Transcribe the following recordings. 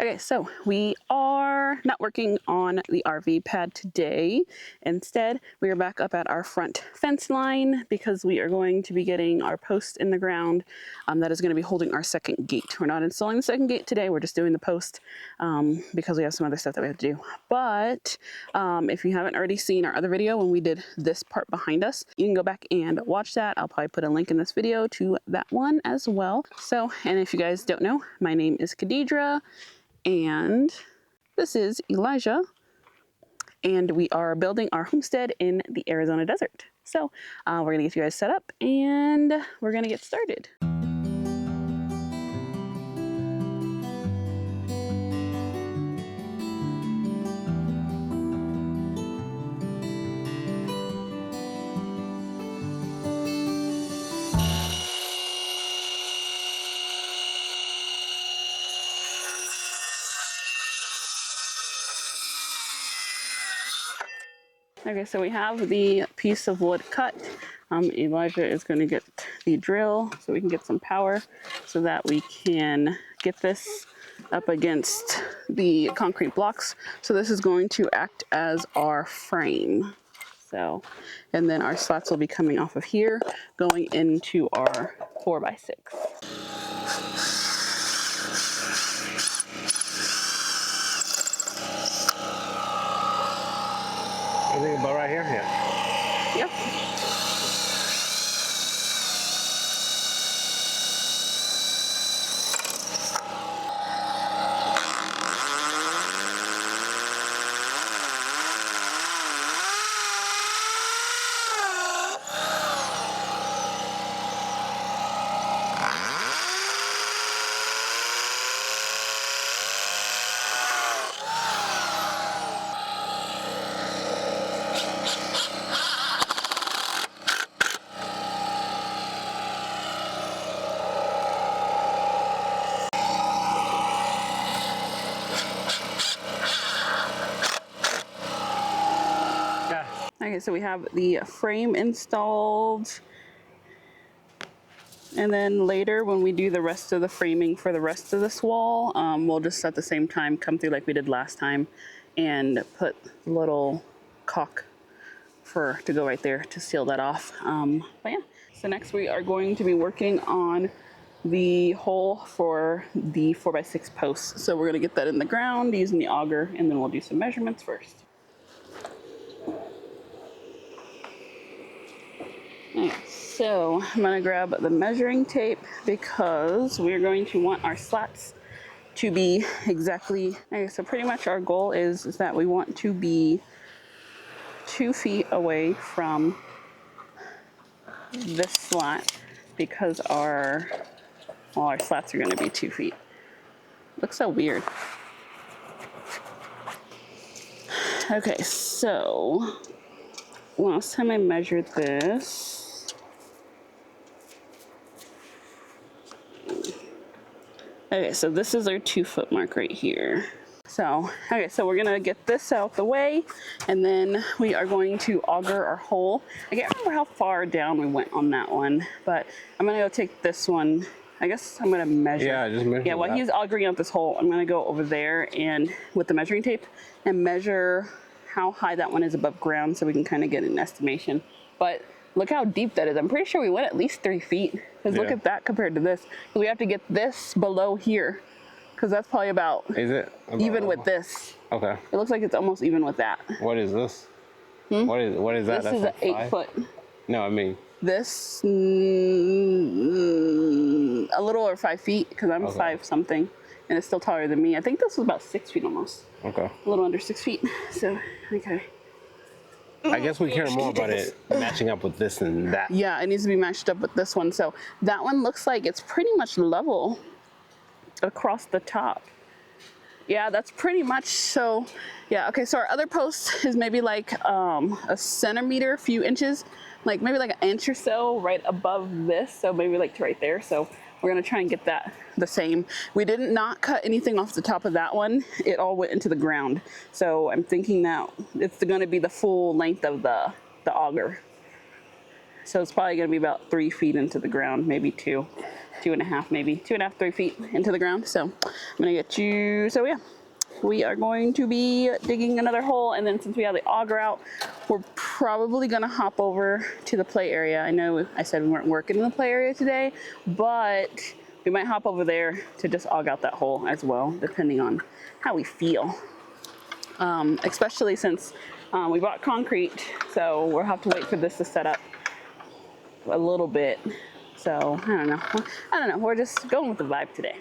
Okay, so we are not working on the RV pad today. Instead, we are back up at our front fence line because we are going to be getting our post in the ground that is going to be holding our second gate. We're not installing the second gate today, we're just doing the post because we have some other stuff that we have to do. But if you haven't already seen our other video when we did this part behind us, you can go back and watch that. I'll probably put a link in this video to that one as well. So, and if you guys don't know, my name is Khadidra. And this is Elijah, and we are building our homestead in the Arizona desert. So we're gonna get you guys set up and we're gonna get started. Okay, so we have the piece of wood cut. Elijah is going to get the drill so we can get some power so that we can get this up against the concrete blocks. So this is going to act as our frame. So, and then our slats will be coming off of here, going into our 4x6. I think about right here, yeah. Yep. Okay, so we have the frame installed, and then later when we do the rest of the framing for the rest of this wall, we'll just at the same time come through like we did last time and put a little caulk to go right there to seal that off. But yeah, so next we are going to be working on the hole for the 4x6 posts. So we're gonna get that in the ground using the auger, and then we'll do some measurements first. Okay, so I'm gonna grab the measuring tape because we're going to want our slats to be exactly, okay, so pretty much our goal is that we want to be 2 feet away from this slat because our slats are gonna be 2 feet. Looks so weird. Okay, so last time I measured this, okay, so this is our 2 foot mark right here. So, okay, so we're gonna get this out the way, and then we are going to auger our hole. I can't remember how far down we went on that one, but I'm gonna go take this one. I guess I'm gonna measure. Yeah, just measure. Yeah, while he's augering out this hole, I'm gonna go over there and with the measuring tape and measure how high that one is above ground so we can kind of get an estimation. But look how deep that is. I'm pretty sure we went at least 3 feet. Because look at that compared to this. We have to get this below here. Because that's probably about, is it about even with this. Okay. It looks like it's almost even with that. What is this? What is that? This is like an 8 foot. No, I mean. This, a little over 5 feet because I'm 5 something. And it's still taller than me. I think this was about 6 feet almost. Okay. A little under 6 feet. So, okay. I guess we care more about it matching up with this than that. Yeah, it needs to be matched up with this one. So that one looks like it's pretty much level across the top. Yeah, that's pretty much so. Yeah, okay, so our other post is maybe like a centimeter, a few inches, like maybe like an inch or so right above this. So maybe like to right there. So we're gonna try and get that the same. We did not cut anything off the top of that one. It all went into the ground. So I'm thinking that it's gonna be the full length of the auger. So it's probably gonna be about 3 feet into the ground, maybe 2. 2.5, maybe 2.5, 3 feet into the ground. So I'm gonna get you, so yeah, we are going to be digging another hole, and then since we have the auger out, we're probably gonna hop over to the play area. I know I said we weren't working in the play area today, but we might hop over there to just aug out that hole as well, depending on how we feel. Especially since we bought concrete, so we'll have to wait for this to set up a little bit. So I don't know. We're just going with the vibe today.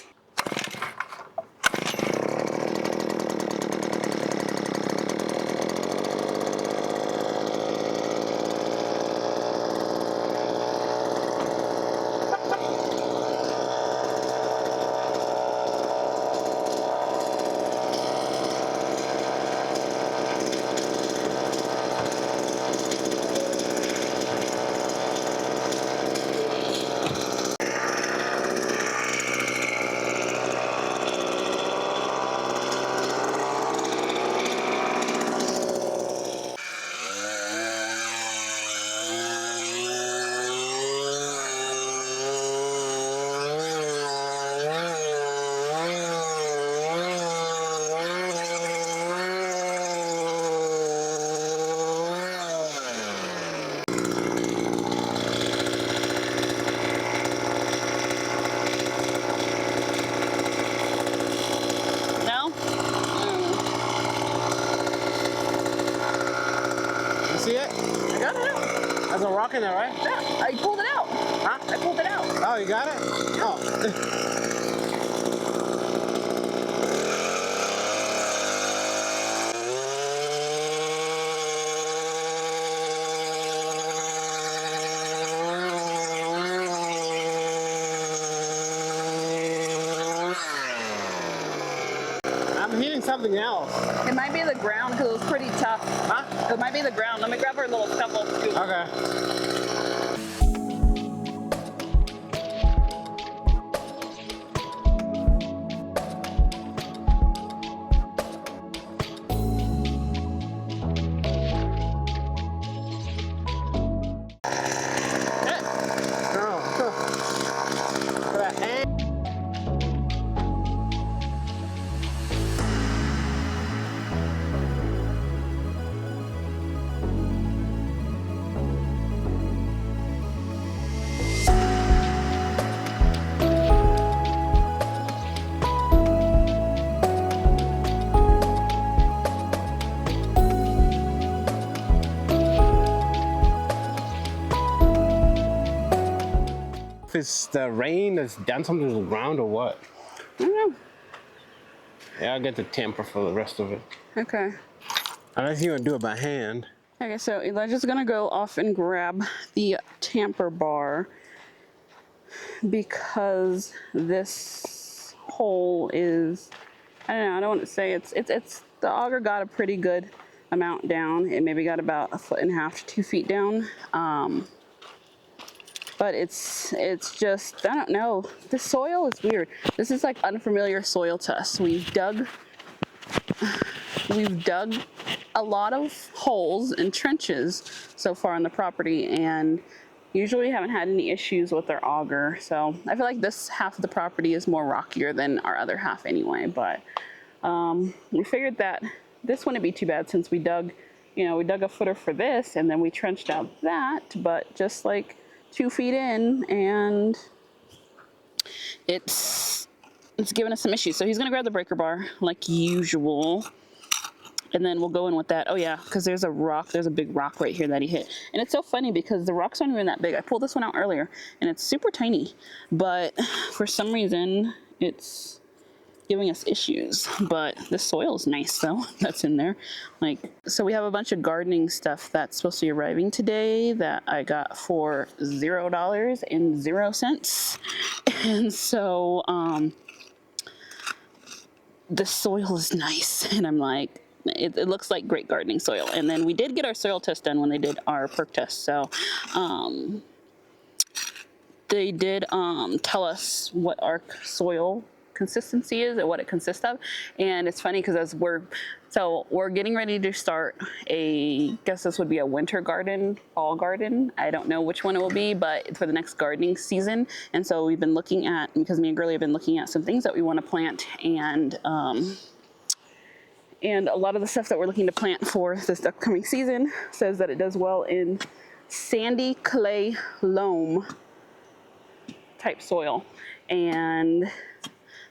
See it? I got it out. There's a rock in there, right? Yeah, I pulled it out. Huh? I pulled it out. Oh, you got it? Oh. I'm hearing something else. It might be the ground because it was pretty tough. Huh? It might be the ground. Let me grab her little shovel. Okay. If it's the rain that's done something to the ground or what? I don't know. Yeah, I'll get the tamper for the rest of it. Okay. Unless you want to do it by hand. Okay, so Elijah's gonna go off and grab the tamper bar because this hole is, I don't know, I don't want to say it's the auger got a pretty good amount down. It maybe got about 1.5 to 2 feet down. But it's just, I don't know. The soil is weird. This is like unfamiliar soil to us. We've dug a lot of holes and trenches so far on the property, and usually we haven't had any issues with our auger. So I feel like this half of the property is more rockier than our other half anyway. But we figured that this wouldn't be too bad since we dug a footer for this, and then we trenched out that, but just like 2 feet in, and it's giving us some issues. So he's gonna grab the breaker bar like usual, and then we'll go in with that. Oh yeah, because there's a big rock right here that he hit. And it's so funny because the rocks aren't even that big. I pulled this one out earlier and it's super tiny, but for some reason it's giving us issues. But the soil is nice though, that's in there. So we have a bunch of gardening stuff that's supposed to be arriving today that I got for $0.00. And so the soil is nice, and I'm like, it looks like great gardening soil. And then we did get our soil test done when they did our perk test. So they did tell us what our soil consistency is and what it consists of. And it's funny because as we're getting ready to start I guess this would be a winter garden, fall garden. I don't know which one it will be, but it's for the next gardening season. And so we've been looking at, because me and Girly have been looking at some things that we want to plant, and a lot of the stuff that we're looking to plant for this upcoming season says that it does well in sandy clay loam type soil. And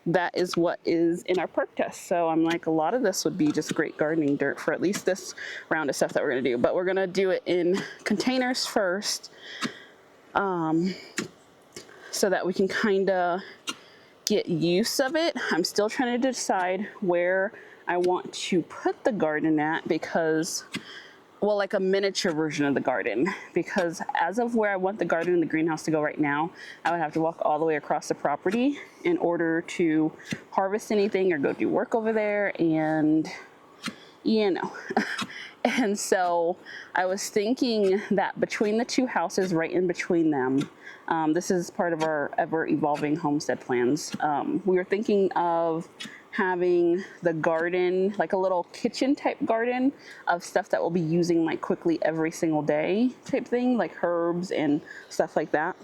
that is what is in our perk test. So I'm like, a lot of this would be just great gardening dirt for at least this round of stuff that we're gonna do. But we're gonna do it in containers first, so that we can kind of get use of it. I'm still trying to decide where I want to put the garden at, because, well, like a miniature version of the garden, because as of where I want the garden and the greenhouse to go right now, I would have to walk all the way across the property in order to harvest anything or go do work over there, and you know. And so I was thinking that between the two houses, right in between them, this is part of our ever evolving homestead plans. We were thinking of having the garden, like a little kitchen type garden of stuff that we'll be using like quickly every single day type thing, like herbs and stuff like that.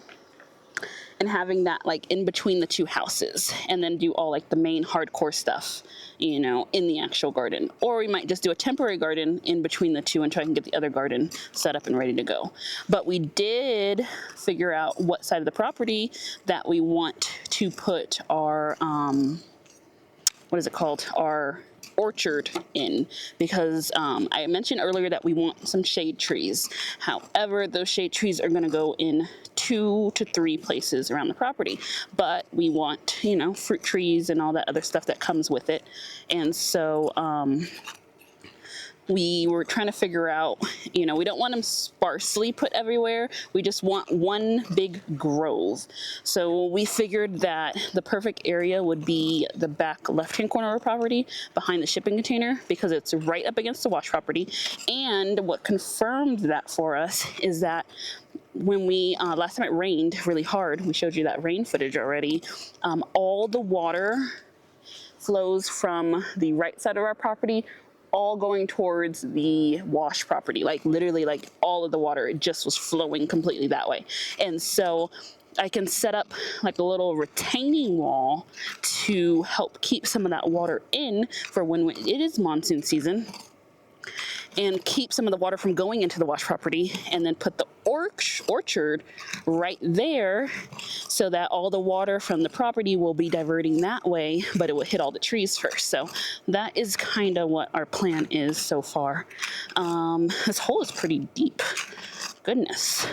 And having that like in between the two houses, and then do all like the main hardcore stuff, you know, in the actual garden. Or we might just do a temporary garden in between the two and try and get the other garden set up and ready to go. But we did figure out what side of the property that we want to put our, what is it called? Our orchard in, because I mentioned earlier that we want some shade trees. However, those shade trees are going to go in 2 to 3 places around the property, but we want, you know, fruit trees and all that other stuff that comes with it. And so we were trying to figure out, you know, we don't want them sparsely put everywhere. We just want one big grove. So we figured that the perfect area would be the back left-hand corner of our property behind the shipping container, because it's right up against the wash property. And what confirmed that for us is that when we, last time it rained really hard, we showed you that rain footage already, all the water flows from the right side of our property all going towards the wash property, like literally like all of the water, it just was flowing completely that way. And so I can set up like a little retaining wall to help keep some of that water in for when it is monsoon season, and keep some of the water from going into the wash property, and then put the orchard right there so that all the water from the property will be diverting that way, but it will hit all the trees first. So that is kind of what our plan is so far. This hole is pretty deep. Goodness.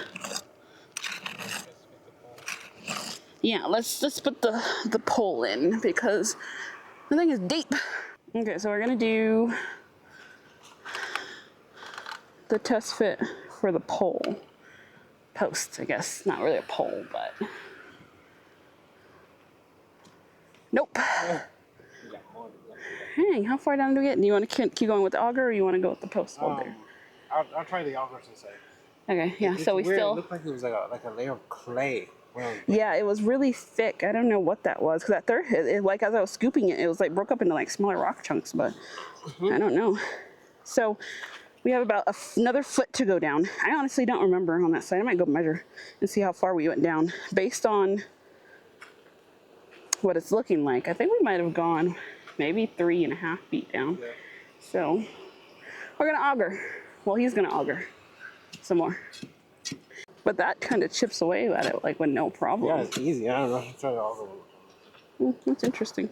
Yeah, let's put the pole in, because the thing is deep. Okay, so we're gonna do the test fit for the pole. Post, I guess. Not really a pole, but. Nope. Hey, how far down do we get? Do you want to keep going with the auger, or you want to go with the post holder? I'll try the auger to say. Okay, yeah, so we weird. still. It looked like it was like a layer of clay. Yeah, it was really thick. I don't know what that was, because at third, like as I was scooping it, it was like broke up into like smaller rock chunks, but I don't know. So we have about another foot to go down. I honestly don't remember on that side. I might go measure and see how far we went down based on what it's looking like. I think we might have gone maybe 3.5 feet down. Yeah. So we're gonna auger. Well, he's gonna auger some more. But that kind of chips away at it like with no problem. Yeah, it's easy. I don't know. Try the auger. That's interesting.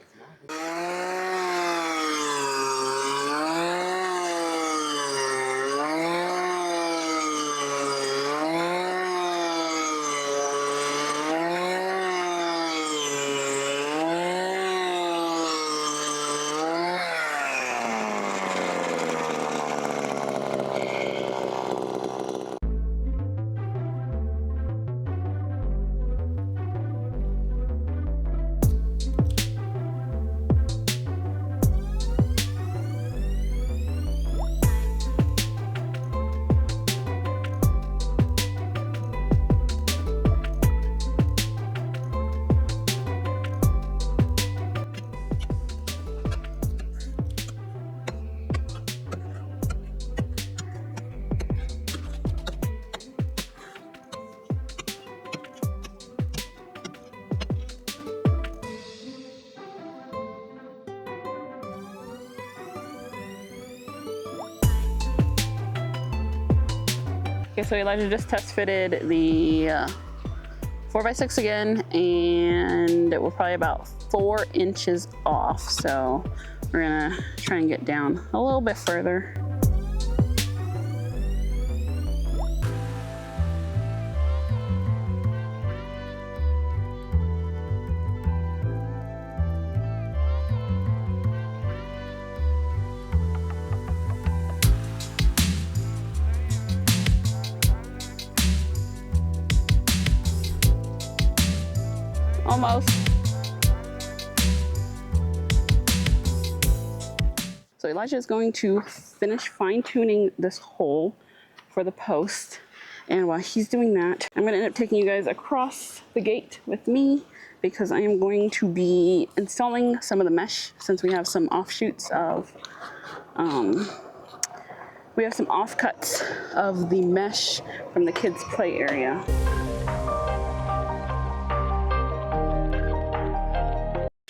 Okay, so Elijah just test fitted the 4x6 again, and we're probably about 4 inches off. So we're gonna try and get down a little bit further. Almost. So Elijah is going to finish fine-tuning this hole for the post. And while he's doing that, I'm gonna end up taking you guys across the gate with me because I am going to be installing some of the mesh since we have some offshoots of, we have some offcuts of the mesh from the kids' play area.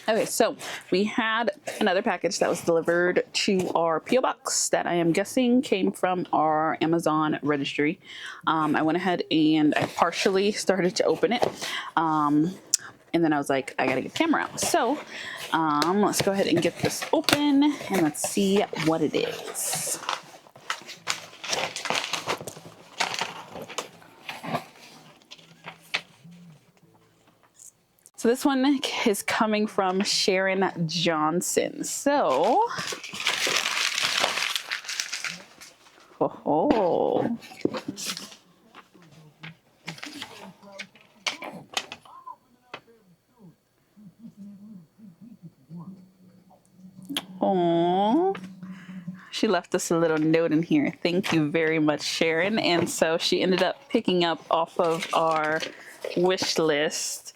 Okay, so we had another package that was delivered to our P.O. box that I am guessing came from our Amazon registry. I went ahead and I partially started to open it. And then I was like, I gotta get the camera out. So let's go ahead and get this open and let's see what it is. So this one is coming from Sharon Johnson. So, oh. Aww. She left us a little note in here. Thank you very much, Sharon. And so she ended up picking up off of our wish list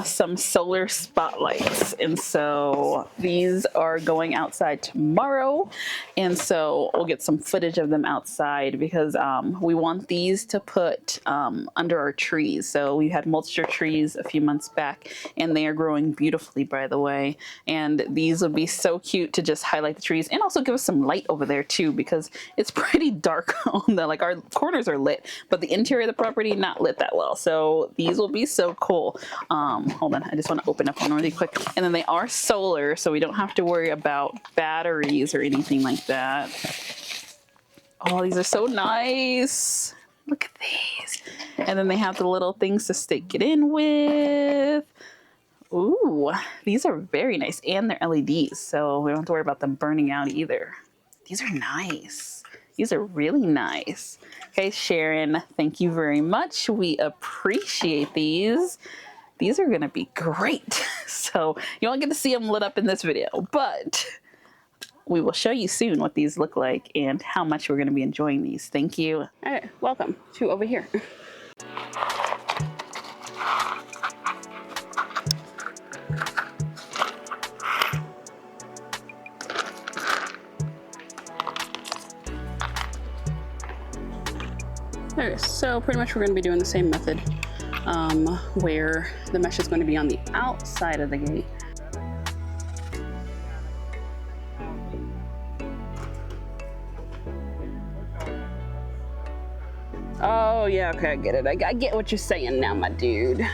some solar spotlights, and so these are going outside tomorrow, and so we'll get some footage of them outside because we want these to put under our trees. So we had mulcher trees a few months back and they are growing beautifully, by the way, and these would be so cute to just highlight the trees and also give us some light over there too because it's pretty dark on the, like, our corners are lit but the interior of the property not lit that well. So these will be so cool. Hold on, I just want to open up one really quick. And then they are solar, so we don't have to worry about batteries or anything like that. Oh, these are so nice. Look at these. And then they have the little things to stick it in with. Ooh, these are very nice. And they're LEDs, so we don't have to worry about them burning out either. These are nice. These are really nice. Okay, Sharon, thank you very much. We appreciate these. These are gonna be great. So you won't get to see them lit up in this video, but we will show you soon what these look like and how much we're gonna be enjoying these. Thank you. All right, welcome to over here. Okay, so pretty much we're going to be doing the same method where the mesh is going to be on the outside of the gate. Oh yeah, okay, I get it. I get what you're saying now, my dude.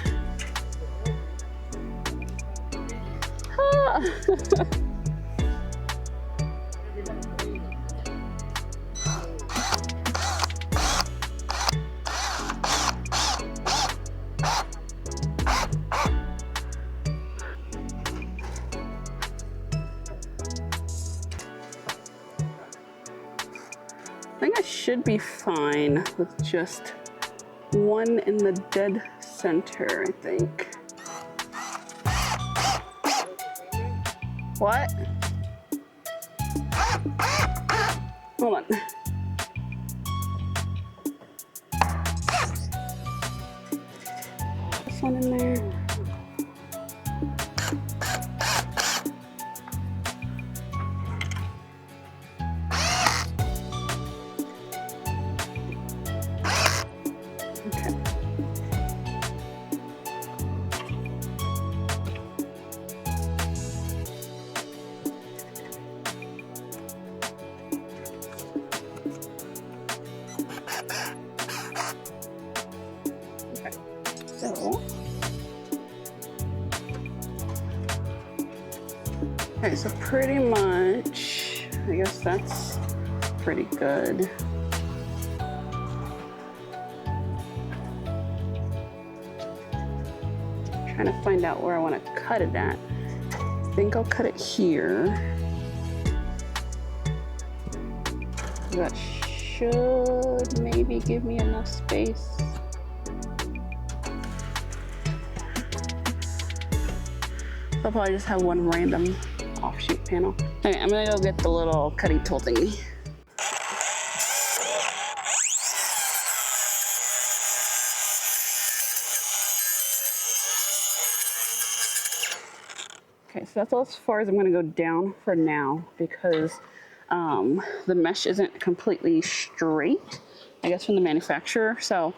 Ah. I think I should be fine with just one in the dead center, I think. What? Hold on. This one in there. So, okay, so pretty much, I guess that's pretty good. Trying to find out where I want to cut it at. I think I'll cut it here. That should maybe give me enough space. I'll probably just have one random offshoot panel. Okay, I'm gonna go get the little cutting tool thingy. Okay, so that's all as far as I'm gonna go down for now because the mesh isn't completely straight, I guess, from the manufacturer. So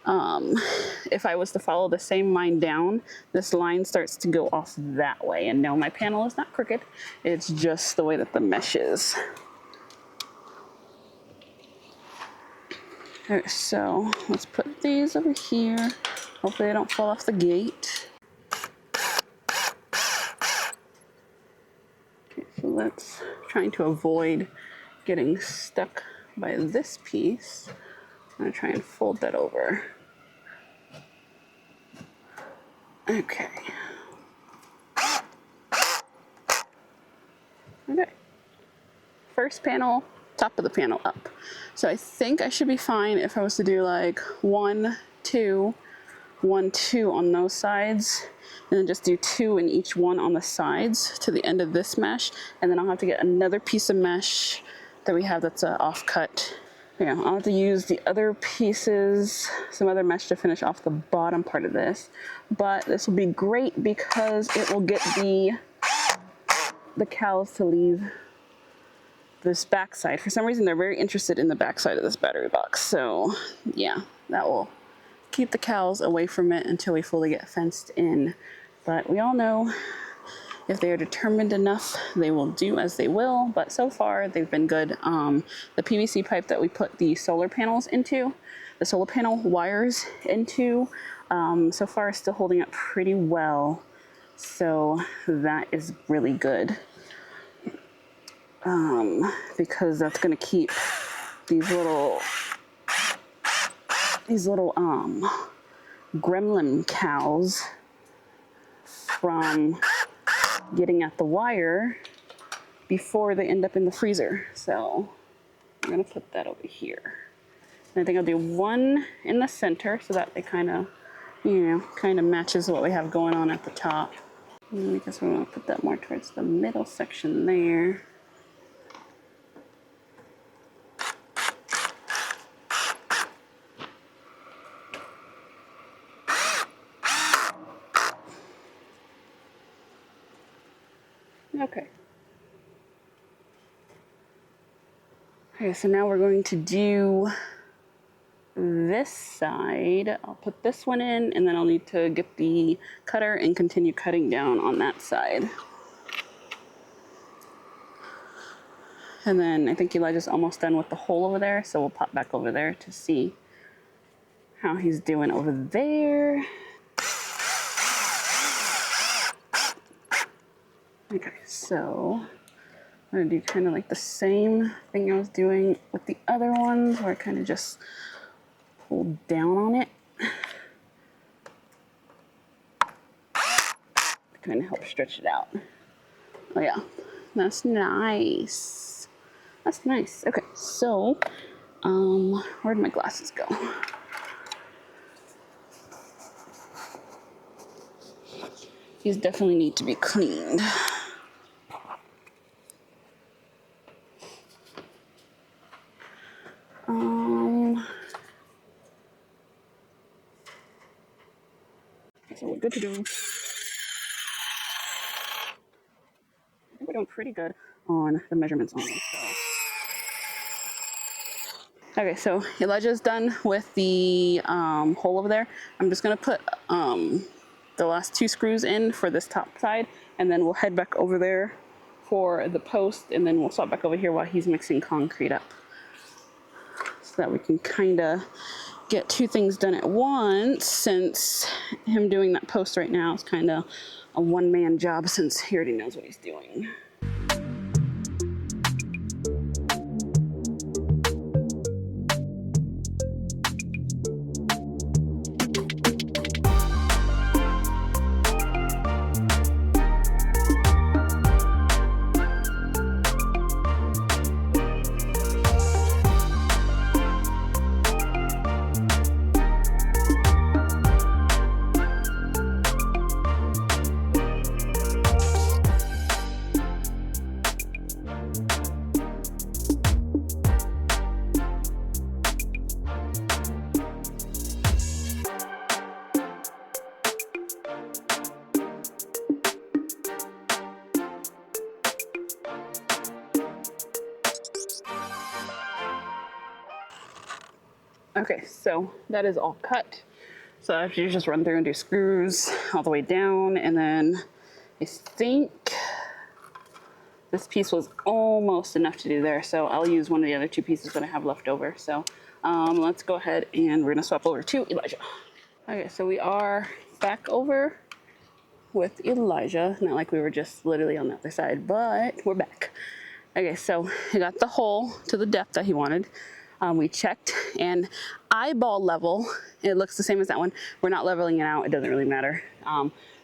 if I was to follow the same line down, this line starts to go off that way. And no, my panel is not crooked. It's just the way that the mesh is. Okay, so let's put these over here. Hopefully they don't fall off the gate. Okay, so let's trying to avoid getting stuck by this piece. I'm gonna try and fold that over. Okay. Okay. First panel, top of the panel up. So I think I should be fine if I was to do like 1, 2, 1, 2 on those sides, and then just do 2 in each one on the sides to the end of this mesh, and then I'll have to get another piece of mesh that we have that's an offcut. Yeah, I'll have to use the other pieces, some other mesh to finish off the bottom part of this. But this will be great because it will get the cows to leave this backside. For some reason, they're very interested in the backside of this battery box. So yeah, that will keep the cows away from it until we fully get fenced in. But we all know if they are determined enough, they will do as they will, but so far they've been good. The PVC pipe that we put the solar panels into, the solar panel wires into, so far is still holding up pretty well. So that is really good. Because that's gonna keep these little gremlin cows from getting at the wire before they end up in the freezer. So I'm gonna put that over here. And I think I'll do one in the center so that it kind of, matches what we have going on at the top. And I guess we want to put that more towards the middle section there. Okay. Okay, so now we're going to do this side. I'll put this one in, and then I'll need to get the cutter and continue cutting down on that side. And then I think Elijah's almost done with the hole over there, so we'll pop back over there to see how he's doing over there. Okay, so I'm gonna do kind of like the same thing I was doing with the other ones, where I kind of just pull down on it to kind of help stretch it out. Oh yeah, that's nice. That's nice. Okay, so where'd my glasses go? These definitely need to be cleaned. So we're good to do. I think we're doing pretty good on the measurements on this. Okay, so Elijah's done with the hole over there. I'm just gonna put the last 2 screws in for this top side, and then we'll head back over there for the post, and then we'll swap back over here while he's mixing concrete up, so that we can kind of get two things done at once, since him doing that post right now is kind of a one-man job, since he already knows what he's doing. Okay, so that is all cut. So after you just run through and do screws all the way down, and then I think this piece was almost enough to do there, so I'll use one of the other two pieces that I have left over. So let's go ahead and we're gonna swap over to Elijah. Okay, so we are back over with Elijah. Not like we were just literally on the other side, but we're back. Okay, so I got the hole to the depth that he wanted. We checked, and eyeball level, it looks the same as that one. We're not leveling it out, it doesn't really matter.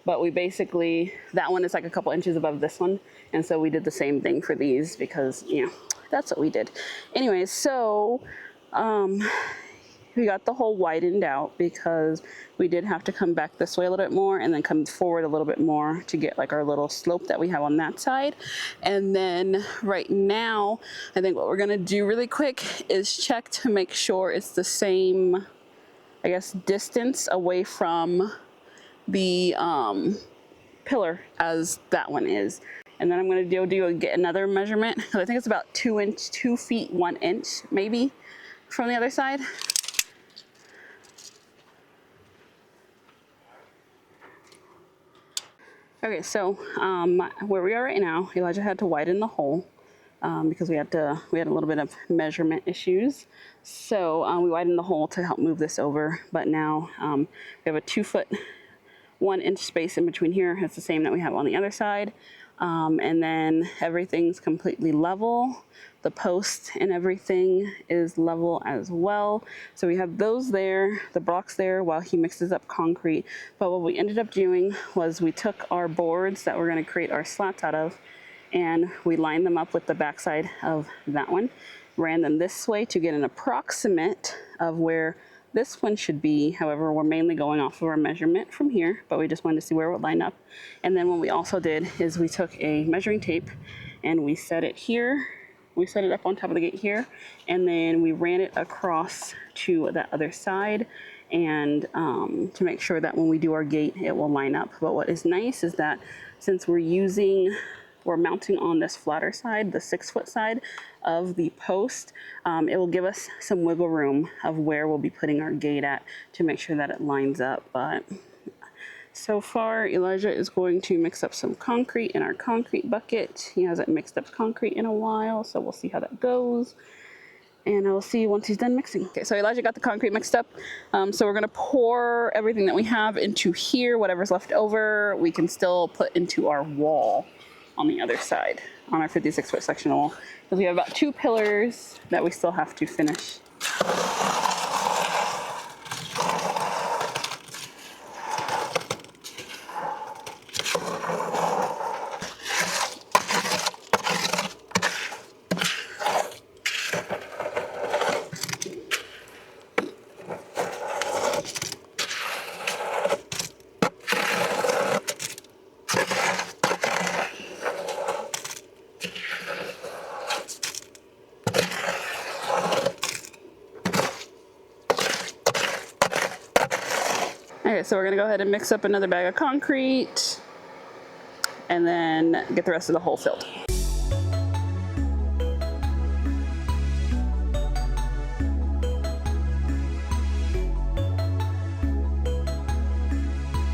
But we basically, that one is like a couple inches above this one. And so we did the same thing for these because, you know, that's what we did. Anyways, so we got the hole widened out because we did have to come back this way a little bit more and then come forward a little bit more to get like our little slope that we have on that side. And then right now, I think what we're gonna do really quick is check to make sure it's the same, I guess, distance away from the pillar as that one is. And then I'm gonna get another measurement, because I think it's about 2 feet 1 inch maybe from the other side. Okay, so where we are right now, Elijah had to widen the hole because we had a little bit of measurement issues. So we widened the hole to help move this over. But now we have a 2 foot 1 inch space in between here. It's the same that we have on the other side. And then everything's completely level. The post and everything is level as well. So we have those there, the blocks there while he mixes up concrete. But what we ended up doing was we took our boards that we're gonna create our slats out of, and we lined them up with the backside of that one, ran them this way to get an approximate of where this one should be. However, we're mainly going off of our measurement from here, but we just wanted to see where it would line up. And then what we also did is we took a measuring tape and we set it here. We set it up on top of the gate here, and then we ran it across to that other side, and to make sure that when we do our gate, it will line up. But what is nice is that since we're mounting on this flatter side, the 6 foot side of the post, it will give us some wiggle room of where we'll be putting our gate at to make sure that it lines up. But so far, Elijah is going to mix up some concrete in our concrete bucket. He hasn't mixed up concrete in a while, so we'll see how that goes. And I'll see you once he's done mixing. Okay, so Elijah got the concrete mixed up. So we're gonna pour everything that we have into here. Whatever's left over, we can still put into our wall on the other side, on our 56 foot sectional wall. Because we have about 2 pillars that we still have to finish. Okay, so we're gonna go ahead and mix up another bag of concrete and then get the rest of the hole filled.